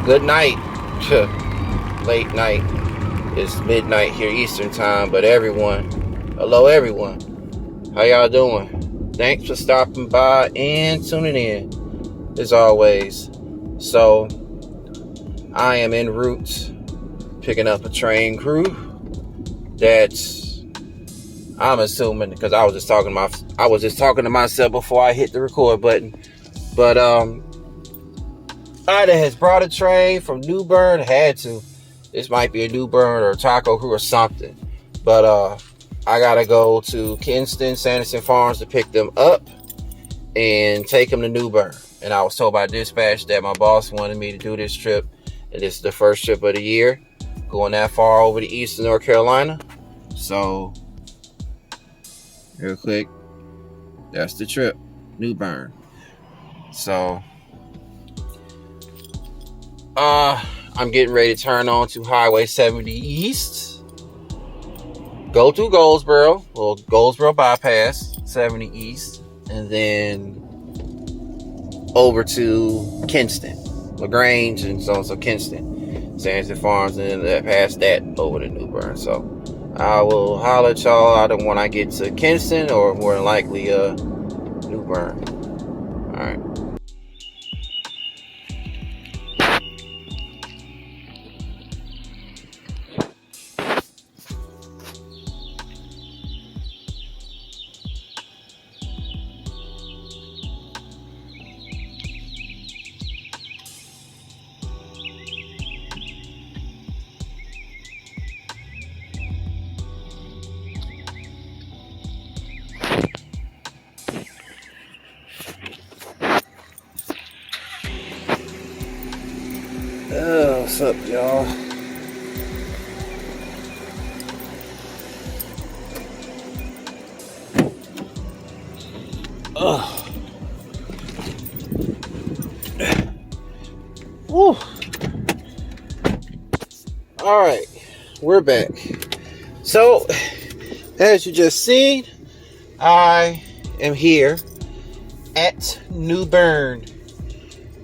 Good night. Late night. It's midnight here Eastern time, but hello everyone. How y'all doing? Thanks for stopping by and tuning in, as always. So, I am en route, picking up a train crew that's, I'm assuming, because I was just talking to myself before I hit the record button. But either has brought a train from New Bern, had to. This might be a New Bern or a taco crew or something. But I gotta go to Kinston, Sanderson Farms to pick them up and take them to New Bern. And I was told by dispatch that my boss wanted me to do this trip, and this is the first trip of the year, going that far over to Eastern North Carolina. So, real quick, that's the trip, New Bern. So, I'm getting ready to turn on to Highway 70 East, go through Goldsboro, Goldsboro bypass 70 East, and then over to Kinston, LaGrange, and so Kinston, Sanderson Farms, and then past that over to New Bern. So I will holler at y'all either when I get to Kinston or more than likely New Bern. All right. What's up, y'all? Woo. All right, we're back. So, as you just seen, I am here at New Bern.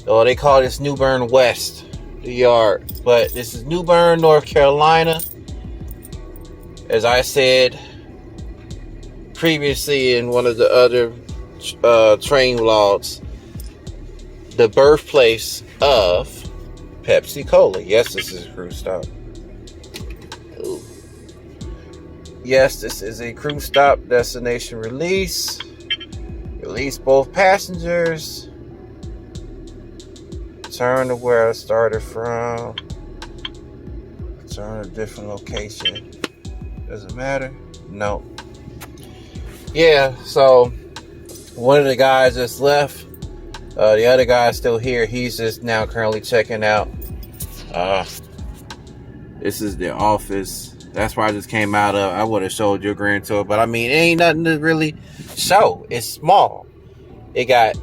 Oh, they call this New Bern West, the yard, but this is New Bern, North Carolina. As I said previously in one of the other train vlogs, the birthplace of Pepsi Cola. Yes, this is a cruise stop. Ooh. Yes, this is a cruise stop. Destination release. Release both passengers. Return to where I started from. Return to a different location. Does it matter? No. Yeah, so one of the guys just left. The other guy's still here. He's just now currently checking out. This is the office. That's where I just came out of. I would have showed you a grand tour, but I mean, it ain't nothing to really show. It's small. It got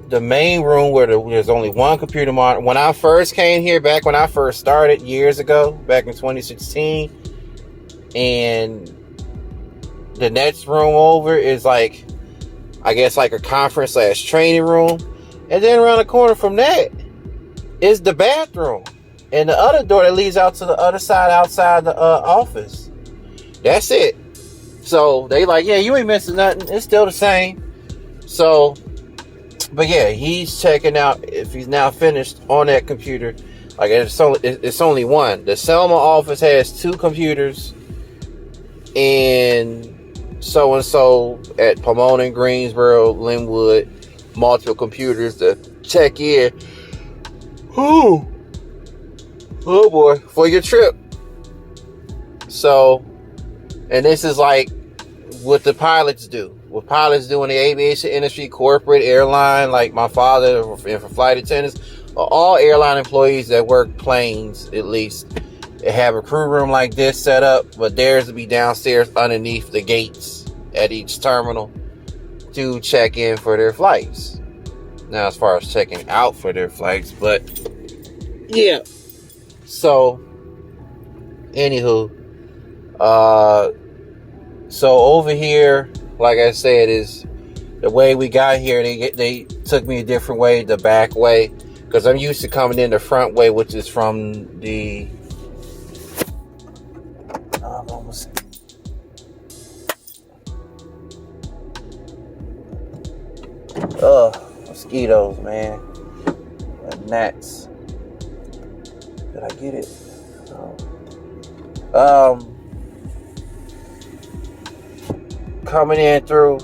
the main room where there's only one computer monitor. When I first came here, back when I first started years ago, back in 2016, and the next room over is like, I guess like a conference / training room. And then around the corner from that is the bathroom. And the other door that leads out to the other side outside the office. That's it. So they like, yeah, you ain't missing nothing. It's still the same. So, but yeah, he's checking out if he's now finished on that computer. Like it's only one. The Selma office has 2 computers. And so at Pomona and Greensboro, Linwood, multiple computers to check in. Oh boy, for your trip. So, and this is like what the pilots do. What pilots do in the aviation industry, corporate, airline, like my father, and for flight attendants, all airline employees that work planes, at least, they have a crew room like this set up, but theirs will be downstairs underneath the gates at each terminal to check in for their flights. Now, as far as checking out for their flights, but yeah. So, anywho, so over here, like I said, is the way we got here. They took me a different way, the back way. because I'm used to coming in the front way, which is from the mosquitoes, man, and gnats. Did I get it? Coming in through,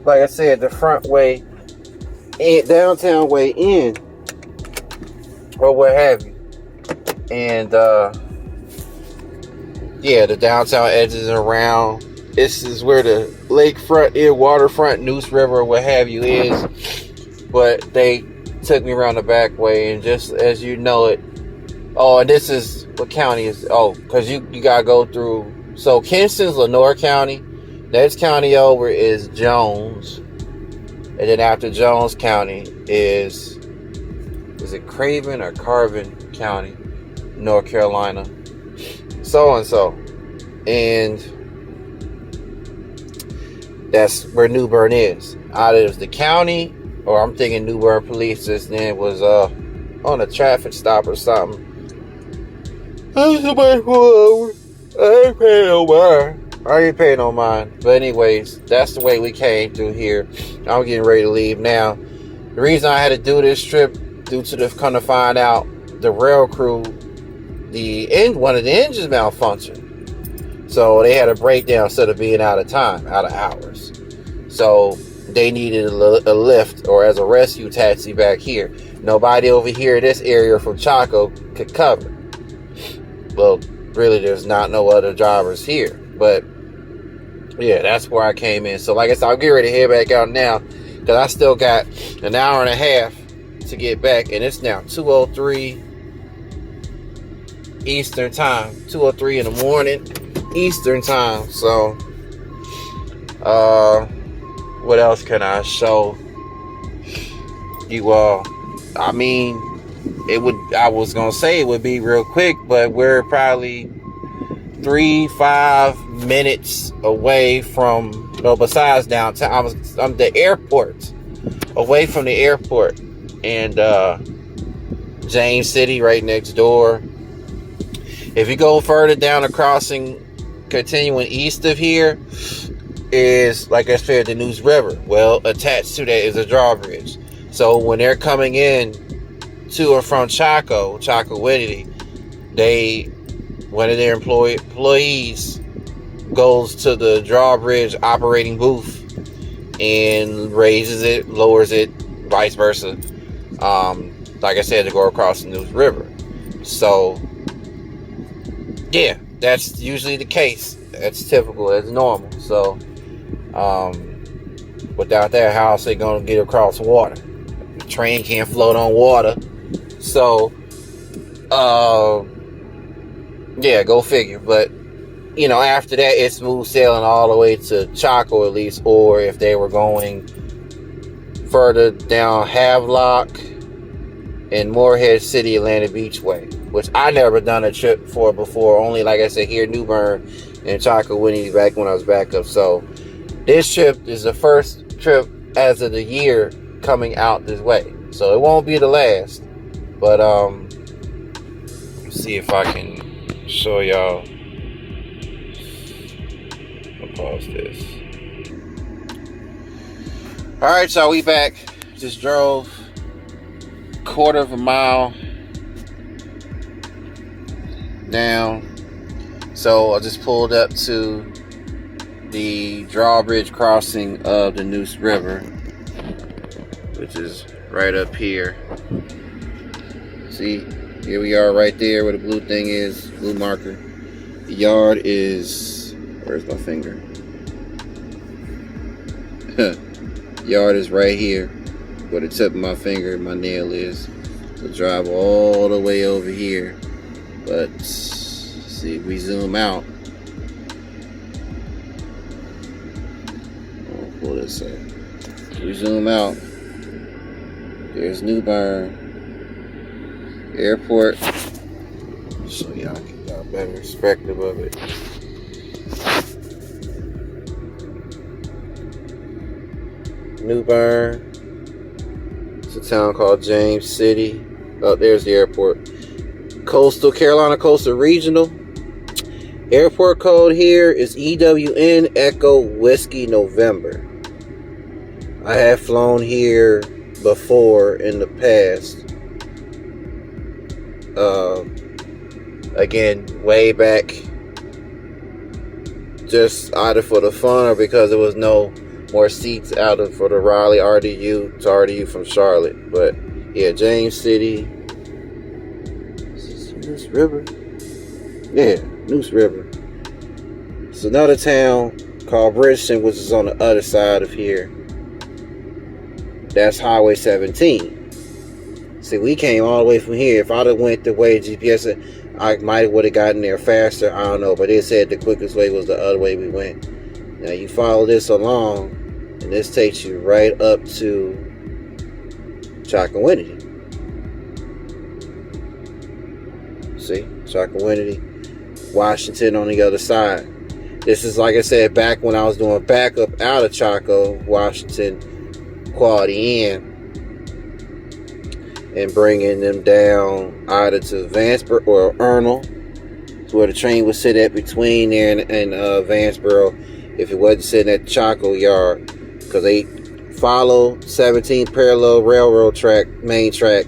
like I said, the front way, downtown way in, or what have you. And yeah, the downtown edges around. This is where the lakefront, waterfront, Neuse River, or what have you is. But they took me around the back way, and just as you know it. Oh, and this is what county is? Oh, because you gotta go through. So Kinston's Lenore County. Next county over is Jones, and then after Jones County is it Craven or Carvin County, North Carolina, so and so, and that's where New Bern is. Either it's the county, or I'm thinking New Bern Police just then was on a traffic stop or something. Somebody pull over. I ain't paying no mind. I ain't paying no mind. But anyways, that's the way we came through here. I'm getting ready to leave now. The reason I had to do this trip, due to the come to find out, the rail crew, one of the engines malfunctioned. So they had a breakdown instead of being out of hours. So they needed a lift, or as a rescue taxi back here. Nobody over here in this area from Chaco could cover. Well, really, there's not no other drivers here. But yeah, that's where I came in. So like I said, I'll get ready to head back out now, because I still got an hour and a half to get back, and it's now 2:03 Eastern time, 2:03 in the morning Eastern time. So what else can I show you all? I mean, I was gonna say it would be real quick, but we're probably 3-5 minutes away from, besides downtown. I'm the airport, away from the airport, and James City right next door. If you go further down the crossing, continuing east of here, is, like I said, the Neuse River. Well, attached to that is a drawbridge. So when they're coming in to or from Chocowinity, one of their employees goes to the drawbridge operating booth and raises it, lowers it, vice versa. Like I said, to go across the Neuse River. So yeah, that's usually the case. That's typical. That's normal. So without that, how else they gonna get across water? The train can't float on water. So yeah, go figure. But after that, it's smooth sailing all the way to Chaco, at least. Or if they were going further down Havelock and Morehead City, Atlantic Beach way, which I never done a trip for before. Only, like I said, here New Bern and Chocowinity back when I was back up. So this trip is the first trip as of the year coming out this way. So it won't be the last. But let's see if I can show y'all. I'll pause this. Alright, so we back. Just drove quarter of a mile down. So I just pulled up to the Drawbridge crossing of the Neuse River, which is right up here. See, here we are right there where the blue thing is, blue marker. The yard is, where's my finger? Yard is right here where the tip of my finger, my nail is. We'll drive all the way over here. But see, if we zoom out, I'll pull this up. If we zoom out, there's New Bern Airport. So y'all can get a better perspective of it. New Bern, It's a town called James City. Oh, there's the airport. Carolina Coastal Regional. Airport code here is EWN Echo Whiskey November. I have flown here before in the past. Again, way back, just either for the fun or because there was no more seats out for the Raleigh RDU to RDU from Charlotte. But yeah, James City. Neuse River. Yeah, Neuse River. It's another town called Bridgeton, which is on the other side of here. That's Highway 17. See, we came all the way from here. If I'd have went the way GPS said, I might would have gotten there faster. I don't know, but it said the quickest way was the other way we went. Now you follow this along, and this takes you right up to Chocowinity. See, Chocowinity, Washington on the other side. This is, like I said, back when I was doing backup out of Chaco, Washington, Quality Inn, and bringing them down either to Vanceboro or Ernle, where the train would sit at between there and Vanceboro, if it wasn't sitting at the Chaco yard, because they follow 17th parallel railroad track, main track,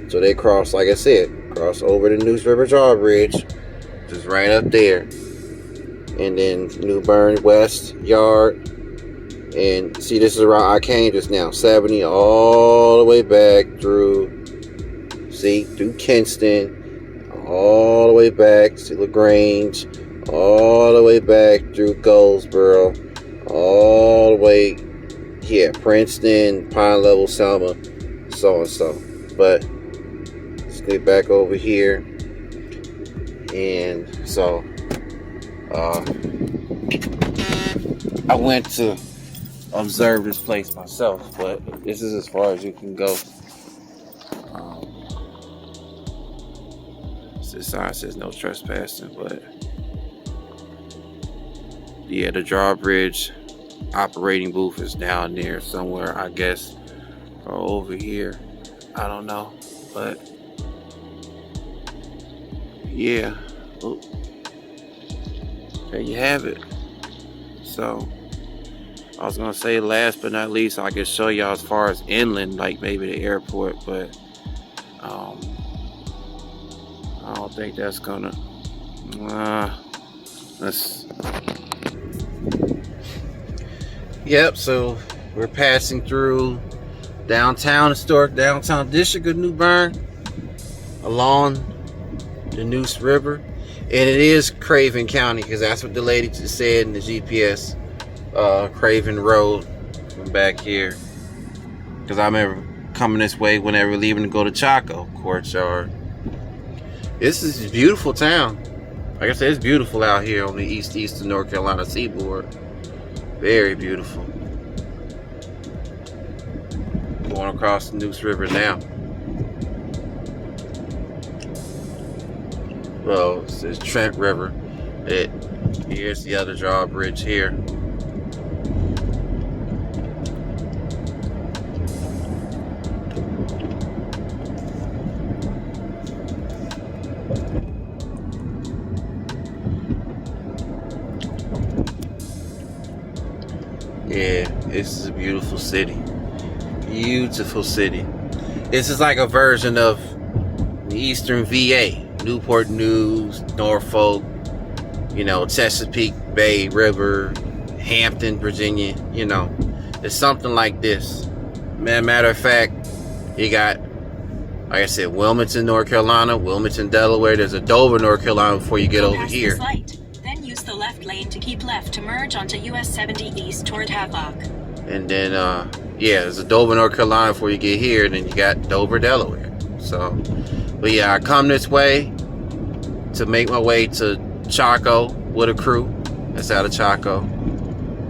so they cross, like I said, cross over the Neuse River Drawbridge, just right up there, and then New Bern West yard. And see, this is around I came just now, 70 all the way back through, see, through Kinston, all the way back to LaGrange, all the way back through Goldsboro, all the way, yeah, Princeton, Pine Level, Selma, so and so. But let's get back over here. And so I went to observe this place myself, but this is as far as you can go. This sign says no trespassing, but yeah, the Drawbridge operating booth is down there somewhere, I guess, or over here. I don't know, but yeah, oh, there you have it. So I was gonna say, last but not least, I can show y'all as far as inland, like maybe the airport, but I don't think that's gonna. Yep. So we're passing through downtown, historic downtown district of New Bern, along the Neuse River, and it is Craven County, because that's what the lady just said in the GPS. Craven Road from back here, because I remember coming this way whenever leaving to go to Chaco Courtyard. This is a beautiful town. Like I said, it's beautiful out here on the eastern North Carolina seaboard. Very beautiful. Going across the Neuse River now. Well, it says Trent River. Here's the other drawbridge here. Yeah, this is a beautiful city. Beautiful city. This is like a version of the Eastern VA. Newport News, Norfolk, Chesapeake Bay River, Hampton, Virginia, It's something like this. Matter of fact, you got, like I said, Wilmington, North Carolina, Wilmington, Delaware. There's a Dover, North Carolina before you get over here. Then use the left lane to keep left to merge onto US 70 East toward Havelock. And then, there's a Dover, North Carolina before you get here. And then you got Dover, Delaware. So, but yeah, I come this way to make my way to Chaco with a crew. That's out of Chaco.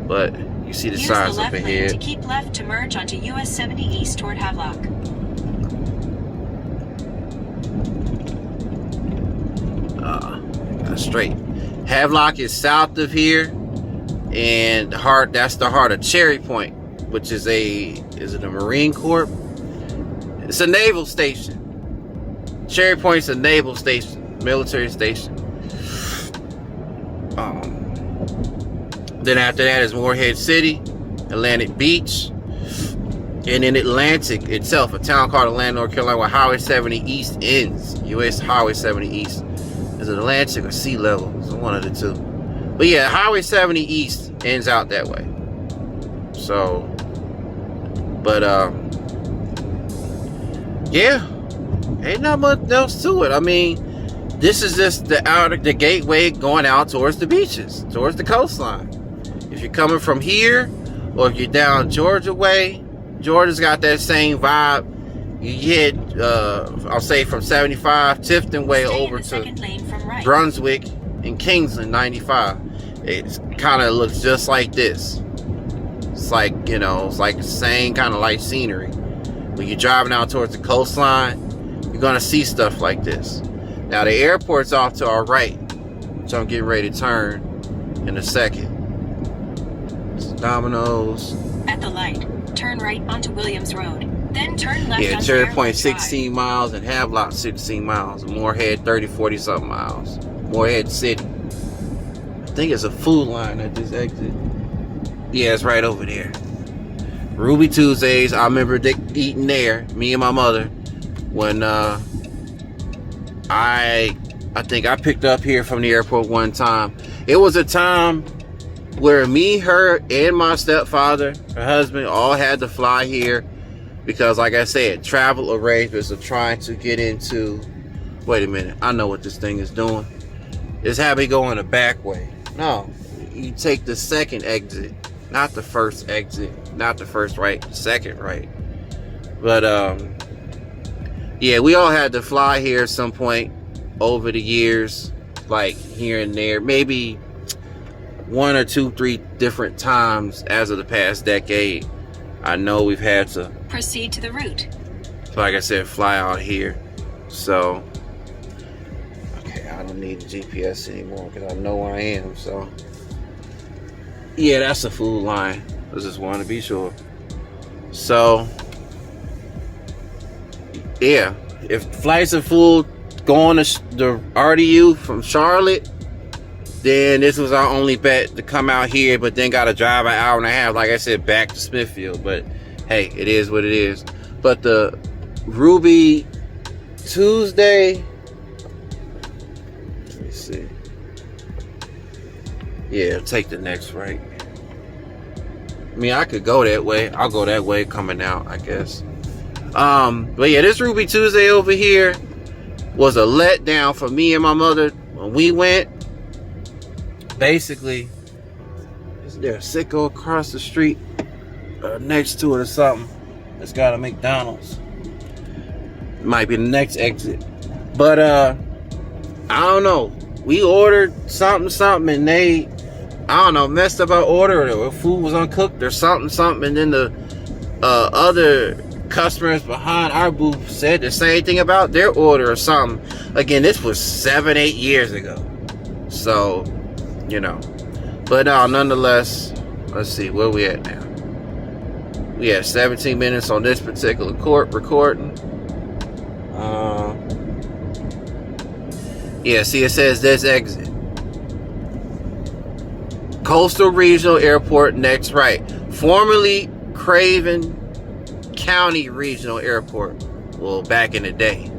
But you see the signs up ahead. Use the left lane to keep left to merge onto US 70 East toward Havelock. Straight. Havelock is south of here, and that's the heart of Cherry Point, which is it a Marine Corps It's a naval station. Cherry Point's a naval station, military station. Then after that is Morehead City, Atlantic Beach, and in Atlantic itself, a town called Atlanta, North Carolina, where Highway 70 East ends. U.S. Highway 70 East. Is it Atlantic or sea level? It's one of the two. But yeah, Highway 70 East ends out that way. So, but yeah, ain't not much else to it. I mean, this is just the gateway going out towards the beaches, towards the coastline. If you're coming from here, or if you're down Georgia way, Georgia's got that same vibe. You hit, I'll say from 75 Tifton way over to Brunswick and Kinston 95. It kind of looks just like this. It's like, you know, it's like the same kind of light scenery. When you're driving out towards the coastline, you're gonna see stuff like this. Now the airport's off to our right, so I'm getting ready to turn in a second. It's Domino's. At the light, turn right onto Williams Road. Then turn left. Yeah, Cherry Point 16 miles and Havelock 16 miles. Morehead 30, 40 something miles. Morehead City. I think it's a food line at this exit. Yeah, it's right over there. Ruby Tuesdays, I remember eating there, me and my mother, when I think I picked up here from the airport one time. It was a time where me, her, and my stepfather, her husband, all had to fly here because, like I said, travel arrangements are trying to get into. Wait a minute, I know what this thing is doing. It's having me go in the back way. No, you take the second exit, not the first exit, not the first right, second right. But yeah, we all had to fly here at some point over the years, like here and there, maybe 1 or 2, 3 different times as of the past decade. I know we've had to proceed to the route. Like I said, fly out here. So okay, I don't need the GPS anymore because I know where I am. So yeah, that's a food line. I just want to be sure. So yeah, if flights are full going to the RDU from Charlotte, then this was our only bet to come out here, but then got to drive an hour and a half, like I said, back to Smithfield. But hey, it is what it is. But the Ruby Tuesday, let me see. Yeah, take the next right. I mean, I could go that way. I'll go that way coming out, I guess. But yeah, this Ruby Tuesday over here was a letdown for me and my mother when we went. Basically, is there a sicko across the street next to it or something? It's got a McDonald's. Might be the next exit. But I don't know. We ordered something and they, I don't know, messed up our order, or food was uncooked or something, and then the other customers behind our booth said the same thing about their order or something. Again, this was 7-8 years ago. So, you know. But nonetheless, let's see, where we at now? We have 17 minutes on this particular recording. Yeah, see, it says this exit. Coastal Regional Airport, next right. Formerly Craven County Regional Airport. Well, back in the day,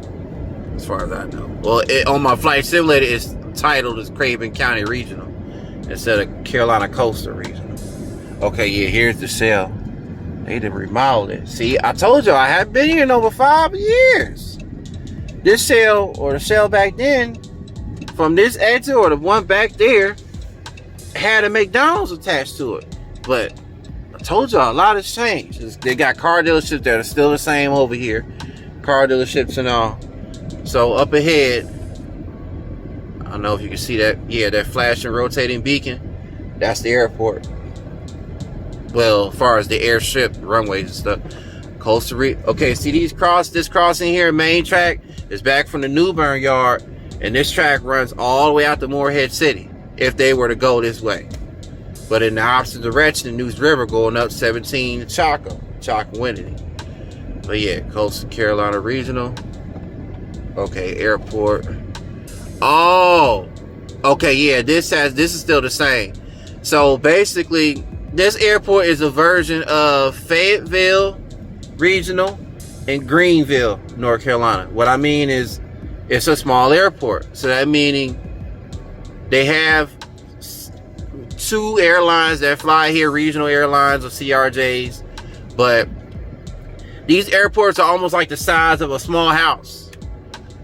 as far as I know. Well, on my flight simulator, it's titled as Craven County Regional instead of Carolina Coastal Regional. Okay, yeah, here's the cell. They done remodeled it. See, I told you I haven't been here in over 5 years. This cell, or the cell back then, from this exit or the one back there, had a McDonald's attached to it. But I told y'all a lot has changed. They got car dealerships that are still the same over here. Car dealerships and all. So up ahead, I don't know if you can see that. Yeah, that flashing rotating beacon. That's the airport. Well, as far as the airstrip, runways and stuff. Coastal Region. Okay, see this crossing here, main track, is back from the New Bern yard. And this track runs all the way out to Morehead City if they were to go this way. But in the opposite direction, the Neuse River going up 17 to Chaco, Chocowinity. But yeah, Coastal Carolina Regional. Okay, airport. Oh, okay, yeah, this is still the same. So basically, this airport is a version of Fayetteville Regional and Greenville, North Carolina. What I mean is, it's a small airport. So that meaning they have 2 airlines that fly here, regional airlines or CRJs, but these airports are almost like the size of a small house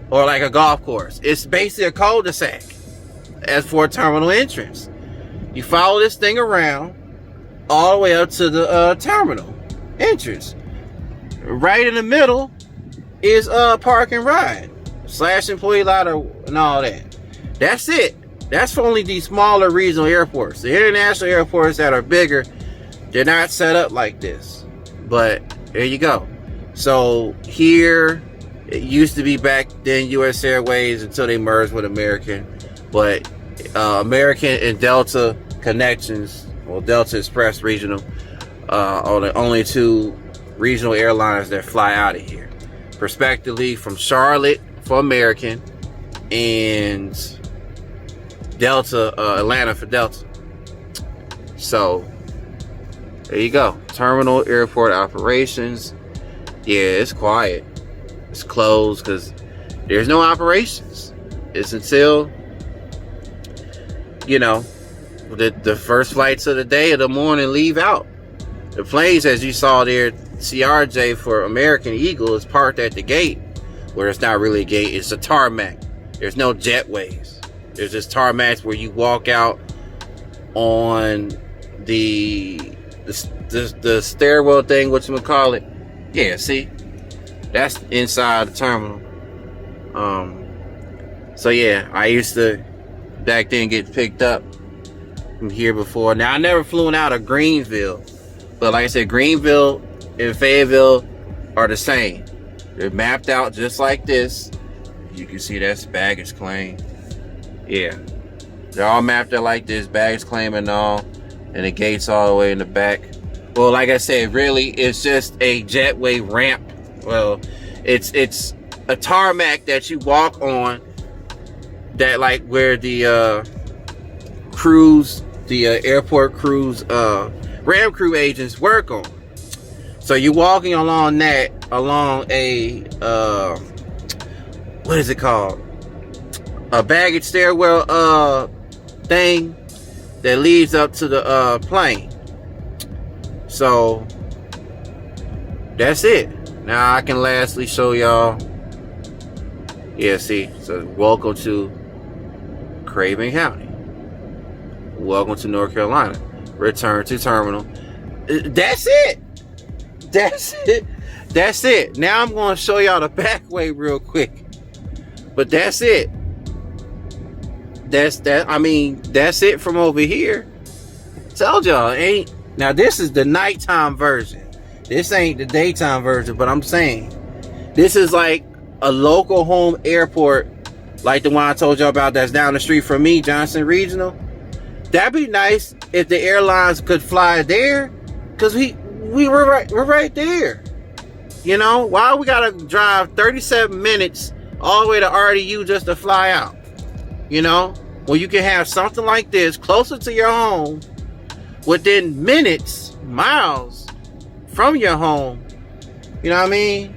or like a golf course. It's basically a cul-de-sac as for a terminal entrance. You follow this thing around all the way up to the terminal entrance. Right in the middle is park and ride / employee lot and all that. That's it. That's for only these smaller regional airports. The international airports that are bigger, they're not set up like this. But there you go. So here, it used to be back then US Airways until they merged with American. But American and Delta connections, or Delta Express Regional, are the only 2 regional airlines that fly out of here. Respectively, from Charlotte for American and Delta, Atlanta for Delta. So there you go. Terminal airport operations. Yeah, it's quiet. It's closed because there's no operations. It's until, you know, the first flights of the day or the morning leave out. The planes, as you saw there, CRJ for American Eagle is parked at the gate, where it's not really a gate, it's a tarmac. There's no jetways. There's just tarmacs where you walk out on the stairwell thing, whatchamacallit. Yeah, see? That's inside the terminal. So yeah, I used to back then get picked up from here before. Now I never flew out of Greenville, but like I said, Greenville and Fayetteville are the same. They're mapped out just like this. You can see that's baggage claim. Yeah, they're all mapped out like this, baggage claim and all, and the gates all the way in the back. Well, like I said, really, it's just a jetway ramp. Well, it's a tarmac that you walk on, that like where the crews, the airport crews, ram crew agents work on. So you're walking along that, along a what is it called? A baggage stairwell thing that leads up to the plane. So that's it. Now I can lastly show y'all. Yeah, see, so welcome to Craven County. Welcome to North Carolina. Return to terminal. That's it. That's it. That's it. Now I'm going to show y'all the back way real quick. But that's it. I mean, that's it from over here. Told y'all, ain't. Now this is the nighttime version. This ain't the daytime version, but I'm saying this is like a local home airport, like the one I told y'all about that's down the street from me, Johnson Regional. That'd be nice if the airlines could fly there, because we're right there. You know, why we gotta drive 37 minutes all the way to RDU just to fly out? You know, well, you can have something like this closer to your home, within minutes, miles from your home. You know what I mean?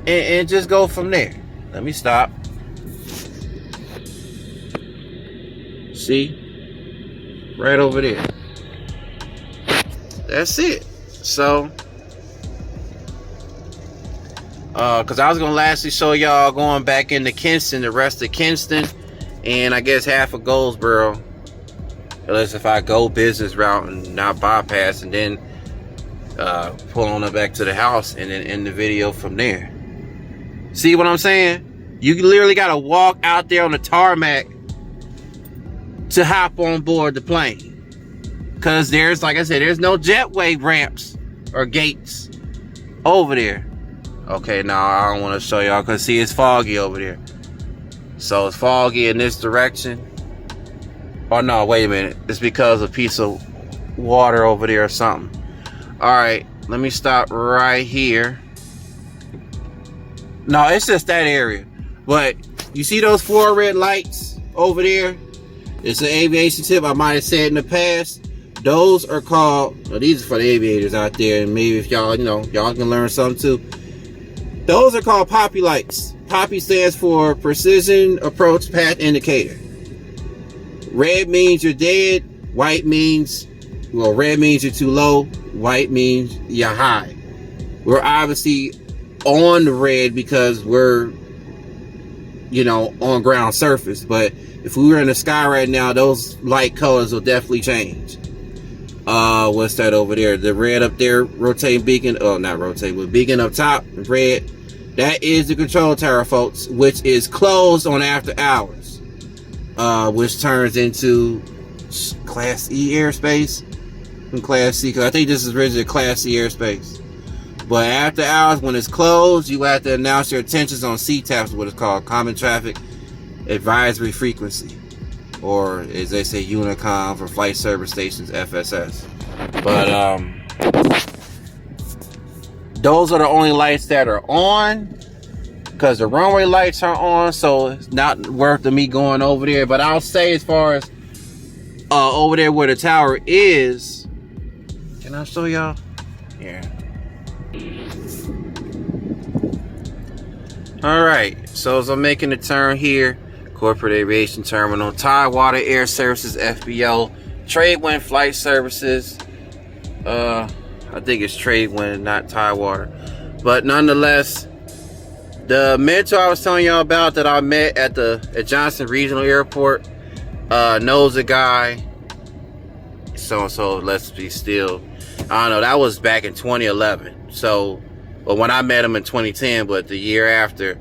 And just go from there. Let me stop. See? Right over there. That's it. So, because I was going to lastly show y'all going back into Kinston, the rest of Kinston, and I guess half of Goldsboro. Unless if I go business route and not bypass, and then pull on it back to the house and then end the video from there. See what I'm saying? You literally got to walk out there on the tarmac to hop on board the plane. Because there's, like I said, there's no jetway ramps or gates over there. Okay, now I don't want to show y'all because see, it's foggy over there. So it's foggy in this direction. Oh no, wait a minute. It's because of a piece of water over there or something. Alright, let me stop right here. No, it's just that area. But you see those 4 red lights over there? It's an aviation tip. I might have said in the past. Those are called, well, these are for the aviators out there, and maybe if y'all, y'all can learn something too. Those are called poppy lights. Poppy stands for Precision Approach Path Indicator. Red means you're dead. White means, well, red means you're too low. White means you're high. We're obviously on the red because we're, on ground surface. But if we were in the sky right now, those light colors will definitely change. What's that over there? The red up there, rotating beacon. Oh, not rotating, but beacon up top, red. That is the control tower, folks, which is closed on after hours. Which turns into Class E airspace from Class C, because I think this is originally Class C airspace. But after hours, when it's closed, you have to announce your intentions on CTAPs, what it's called, Common Traffic Advisory Frequency, or as they say, Unicom for Flight Service Stations, FSS. But those are the only lights that are on, because the runway lights are on, so it's not worth me going over there. But I'll say, as far as over there where the tower is, can I show y'all? Yeah. Alright, so as I'm making the turn here, Corporate Aviation Terminal, Tidewater Air Services, FBO, Tradewind Flight Services, I think it's Tradewind, not Tidewater. But nonetheless, the mentor I was telling y'all about that I met at Johnson Regional Airport knows a guy. So let's be still. I don't know, that was back in 2011. So, well, when I met him in 2010, but the year after,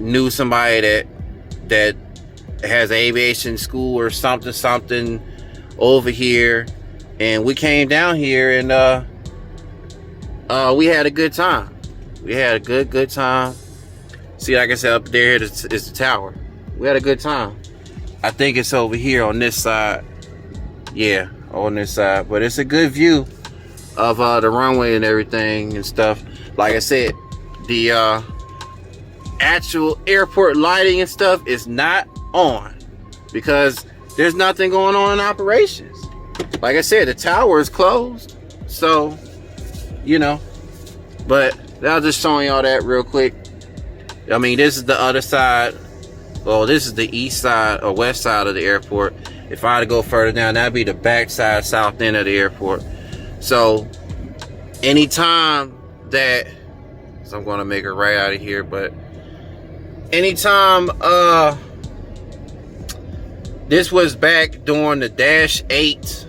knew somebody that has aviation school or something over here, and we came down here and we had a good time. We had a good time. See, like I said, up there is the tower. We had a good time. I think it's over here on this side. Yeah, on this side. But it's a good view of the runway and everything and stuff. Like I said, the actual airport lighting and stuff is not on because there's nothing going on in operations. Like I said, the tower is closed. So, but I was just showing y'all that real quick. I mean, this is the other side. Well, this is the east side or west side of the airport. If I had to go further down, that'd be the back side, south end of the airport. So, anytime that, so I'm going to make it right out of here, but anytime, this was back during the Dash 8,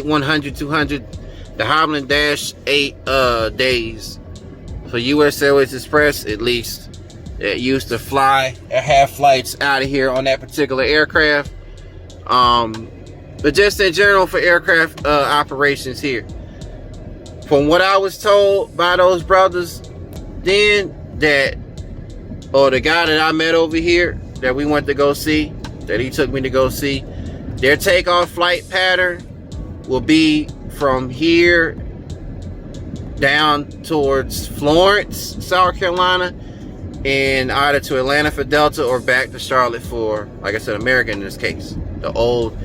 100, 200, the Hovland Dash 8 days for US Airways Express, at least, that used to fly or have flights out of here on that particular aircraft. But just in general for aircraft operations here, from what I was told by those brothers then, or the guy that I met over here that we went to go see, that he took me to go see, their takeoff flight pattern will be from here down towards Florence, South Carolina, and either to Atlanta for Delta or back to Charlotte for, like I said, American in this case, the old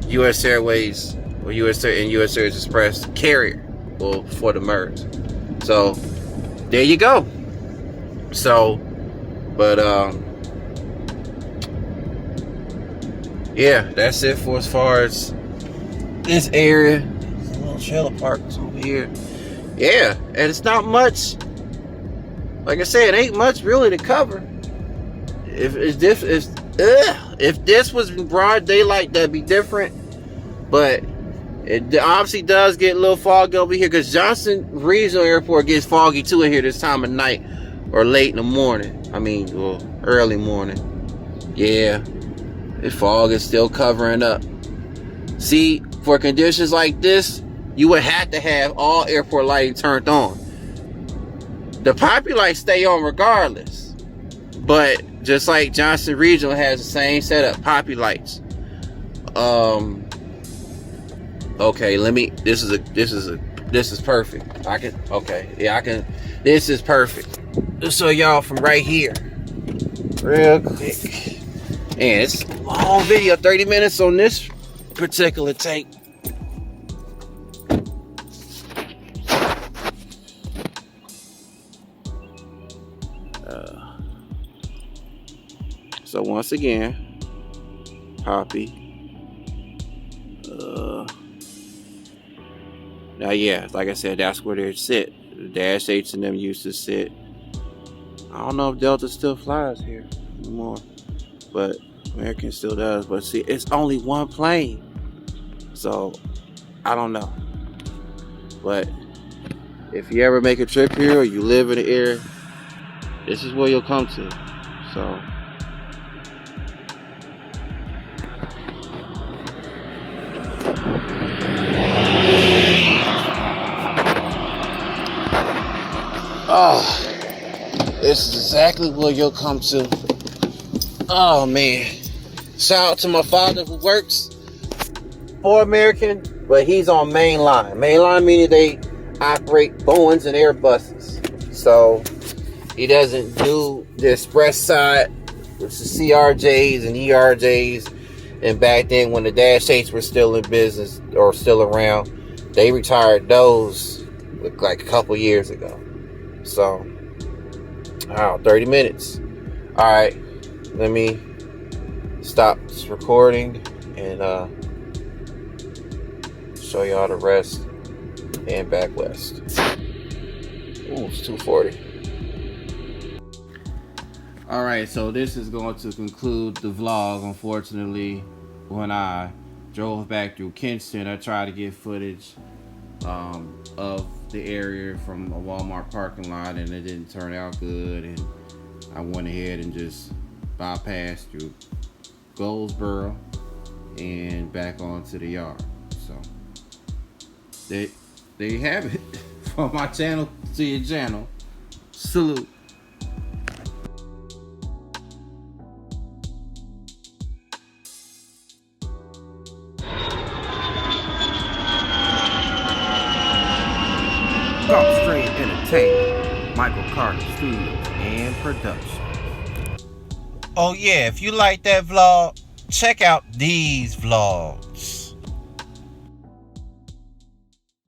US Airways or US Airways Express carrier, well, for the merge. So there you go. So, but yeah, that's it for as far as this area. There's a little trailer park over here. Yeah, and it's not much. Like I said, it ain't much really to cover. If this was broad daylight, that'd be different. But it obviously does get a little foggy over here because Johnson Regional Airport gets foggy too in here this time of night or late in the morning. I mean, well, early morning. Yeah, the fog is still covering up. See, for conditions like this, you would have to have all airport lighting turned on. The poppy lights stay on regardless, but just like Johnson Regional has the same setup, poppy lights. Okay, this is perfect. This is perfect. So y'all from right here, real quick. And it's a long video, 30 minutes on this particular take. So once again, Poppy. Now yeah, like I said, that's where they sit. The Dash 8s and them used to sit. I don't know if Delta still flies here anymore, but American still does. But see, it's only one plane, so I don't know. But if you ever make a trip here or you live in the area, this is where you'll come to. So this is exactly where you'll come to. Oh man. Shout out to my father who works for American, but he's on mainline. Mainline meaning they operate Boeings and Airbuses. So he doesn't do the express side, which is CRJs and ERJs. And back then when the Dash 8s were still in business or still around, they retired those like a couple years ago. So, wow, 30 minutes. Alright, let me stop this recording and show y'all the rest and back west. Ooh, it's 2:40. Alright, so this is going to conclude the vlog. Unfortunately, when I drove back through Kinston, I tried to get footage of the area from a Walmart parking lot, and it didn't turn out good, and I went ahead and just bypassed through Goldsboro and back onto the yard. So there you have it. From my channel to your channel. Salute. Gulfstream Entertainment, Michael Carter Studios and Production. Oh yeah, if you like that vlog, check out these vlogs.